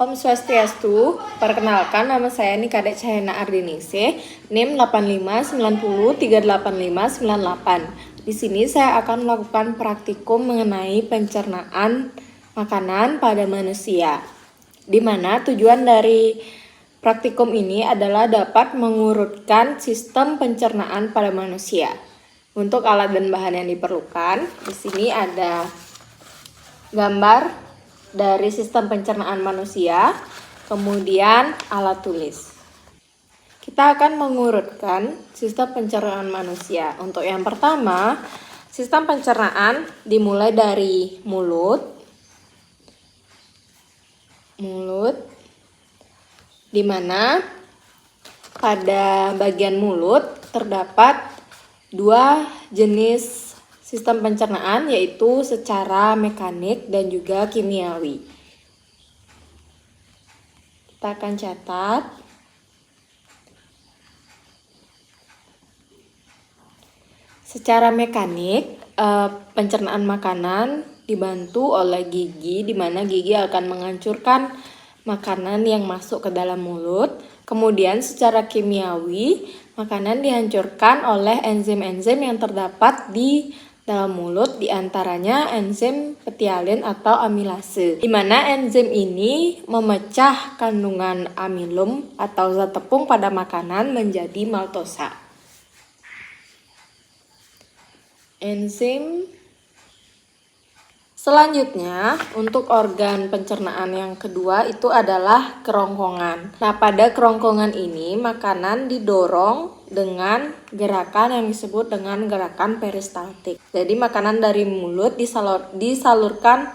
Om Swastiastu, perkenalkan nama saya Nikadek Cahyana Ardinise, NIM 85903858. Di sini saya akan melakukan praktikum mengenai pencernaan makanan pada manusia, di mana tujuan dari praktikum ini adalah dapat mengurutkan sistem pencernaan pada manusia. Untuk alat dan bahan yang diperlukan, di sini ada gambar dari sistem pencernaan manusia, kemudian alat tulis. Kita akan mengurutkan sistem pencernaan manusia. Untuk yang pertama, sistem pencernaan dimulai dari mulut, di mana pada bagian mulut terdapat dua jenis sistem pencernaan, yaitu secara mekanik dan juga kimiawi. Kita akan catat. Secara mekanik, pencernaan makanan dibantu oleh gigi, di mana gigi akan menghancurkan makanan yang masuk ke dalam mulut. Kemudian secara kimiawi, makanan dihancurkan oleh enzim-enzim yang terdapat di dalam mulut, diantaranya enzim petialin atau amilase, di mana enzim ini memecah kandungan amilum atau zat tepung pada makanan menjadi maltosa. Enzim selanjutnya, untuk organ pencernaan yang kedua itu adalah kerongkongan. Nah, pada kerongkongan ini makanan didorong dengan gerakan yang disebut dengan gerakan peristaltik. Jadi makanan dari mulut disalurkan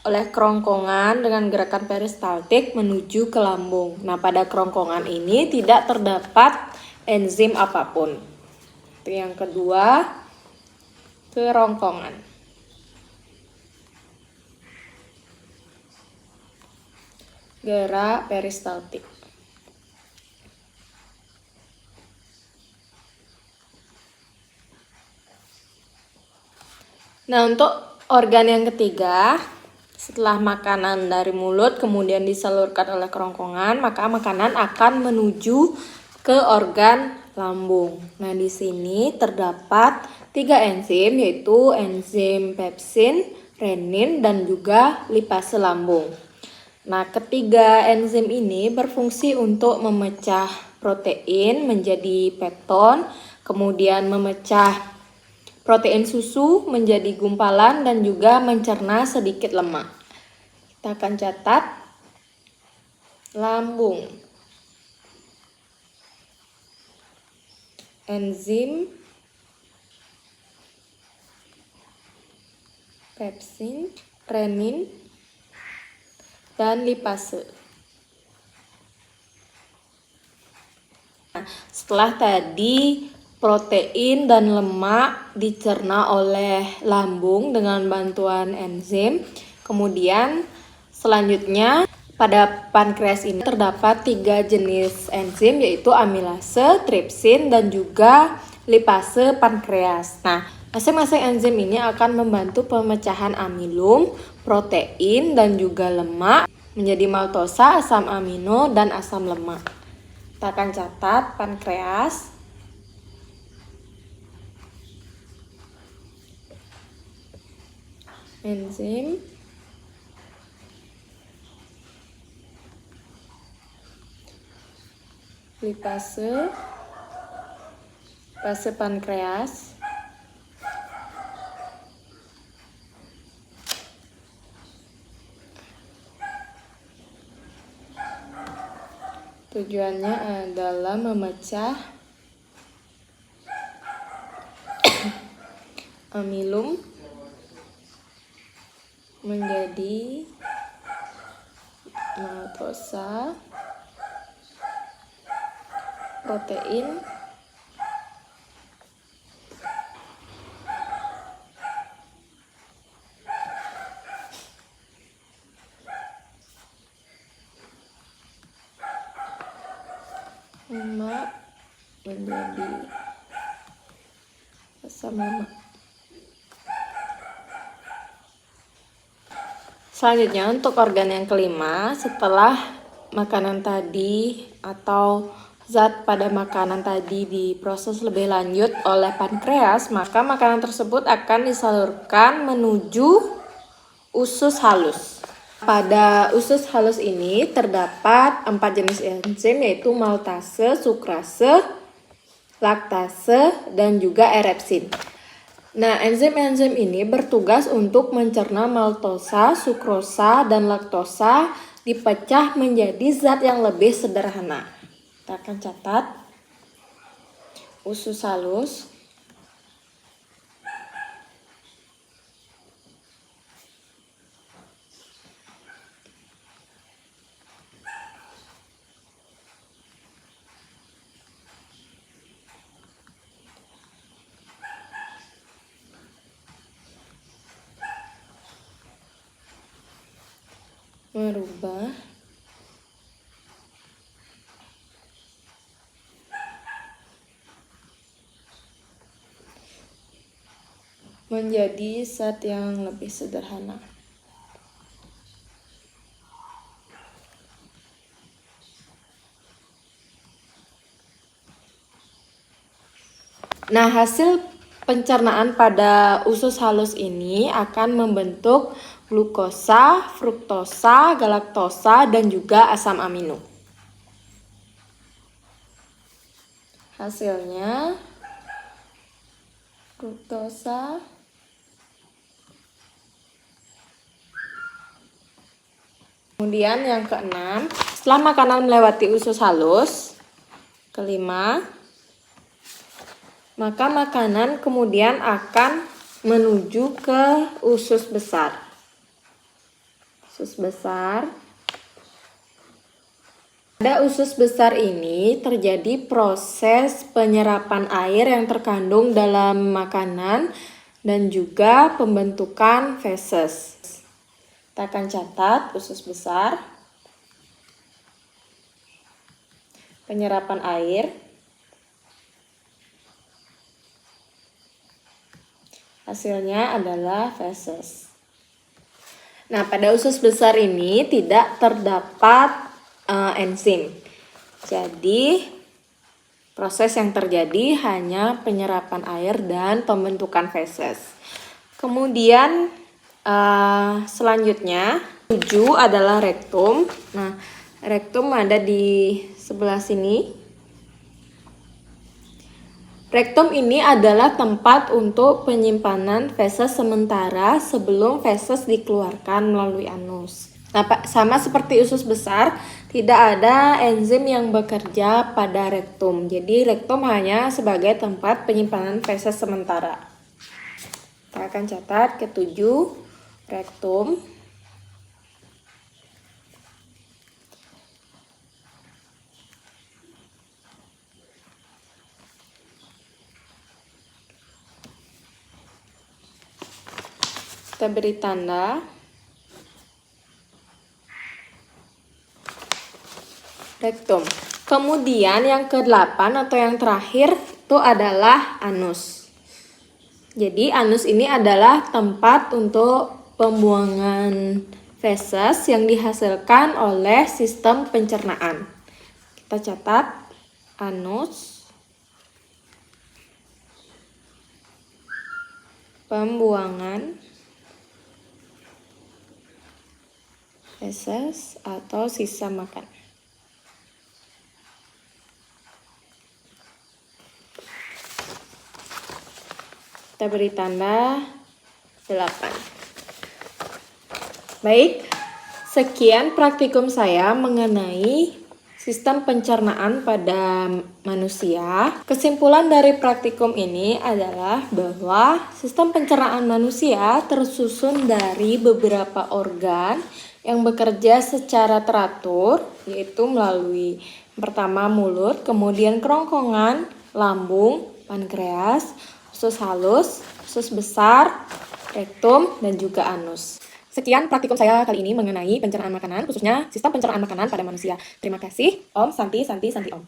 oleh kerongkongan dengan gerakan peristaltik menuju ke lambung. Nah, pada kerongkongan ini tidak terdapat enzim apapun. Itu yang kedua, kerongkongan. Gerak peristaltik. Nah, untuk organ yang ketiga, setelah makanan dari mulut kemudian disalurkan oleh kerongkongan, maka makanan akan menuju ke organ lambung. Nah, di sini terdapat 3 enzim, yaitu enzim pepsin, renin, dan juga lipase lambung. Nah, ketiga enzim ini berfungsi untuk memecah protein menjadi pepton, kemudian memecah protein susu menjadi gumpalan, dan juga mencerna sedikit lemak. Kita akan catat lambung. Enzim pepsin, renin, dan lipase. Nah, setelah tadi protein dan lemak dicerna oleh lambung dengan bantuan enzim, kemudian selanjutnya pada pankreas ini terdapat 3 jenis enzim, yaitu amilase, tripsin, dan juga lipase pankreas. Nah, masing-masing enzim ini akan membantu pemecahan amilum, protein, dan juga lemak menjadi maltosa, asam amino, dan asam lemak. Kita akan catat pankreas. Enzim lipase, pankreas, tujuannya adalah memecah amilum menjadi maltosa, protein, lemak menjadi asam lemak. Selanjutnya untuk organ yang kelima, setelah makanan tadi atau zat pada makanan tadi diproses lebih lanjut oleh pankreas, maka makanan tersebut akan disalurkan menuju usus halus. Pada usus halus ini terdapat 4 jenis enzim, yaitu maltase, sukrase, laktase, dan juga erepsin. Nah, enzim-enzim ini bertugas untuk mencerna maltosa, sukrosa, dan laktosa dipecah menjadi zat yang lebih sederhana. Kita akan catat usus halus. Merubah menjadi zat yang lebih sederhana. Nah, hasil pencernaan pada usus halus ini akan membentuk glukosa, fruktosa, galaktosa, dan juga asam amino. Hasilnya fruktosa, kemudian yang keenam, setelah makanan melewati usus halus, kelima, maka makanan kemudian akan menuju ke usus besar. Usus besar. Pada usus besar ini terjadi proses penyerapan air yang terkandung dalam makanan dan juga pembentukan feses. Kita akan catat usus besar. Penyerapan air. Hasilnya adalah feses. Nah, pada usus besar ini tidak terdapat enzim. Jadi, proses yang terjadi hanya penyerapan air dan pembentukan feses. Kemudian, selanjutnya, 7 adalah rektum. Nah, rektum ada di sebelah sini. Rektum ini adalah tempat untuk penyimpanan feses sementara sebelum feses dikeluarkan melalui anus. Nah, sama seperti usus besar, tidak ada enzim yang bekerja pada rektum. Jadi, rektum hanya sebagai tempat penyimpanan feses sementara. Kita akan catat ketujuh, rektum. Kita beri tanda. Rektum. Kemudian yang ke-8 atau yang terakhir itu adalah anus. Jadi anus ini adalah tempat untuk pembuangan feses yang dihasilkan oleh sistem pencernaan. Kita catat anus. Pembuangan feses atau sisa makan. Kita beri tanda 8. Baik, sekian praktikum saya mengenai sistem pencernaan pada manusia. Kesimpulan dari praktikum ini adalah bahwa sistem pencernaan manusia tersusun dari beberapa organ yang bekerja secara teratur, yaitu melalui pertama mulut, kemudian kerongkongan, lambung, pankreas, usus halus, usus besar, rektum, dan juga anus. Sekian praktikum saya kali ini mengenai pencernaan makanan, khususnya sistem pencernaan makanan pada manusia. Terima kasih. Om Santi Santi Santi Om.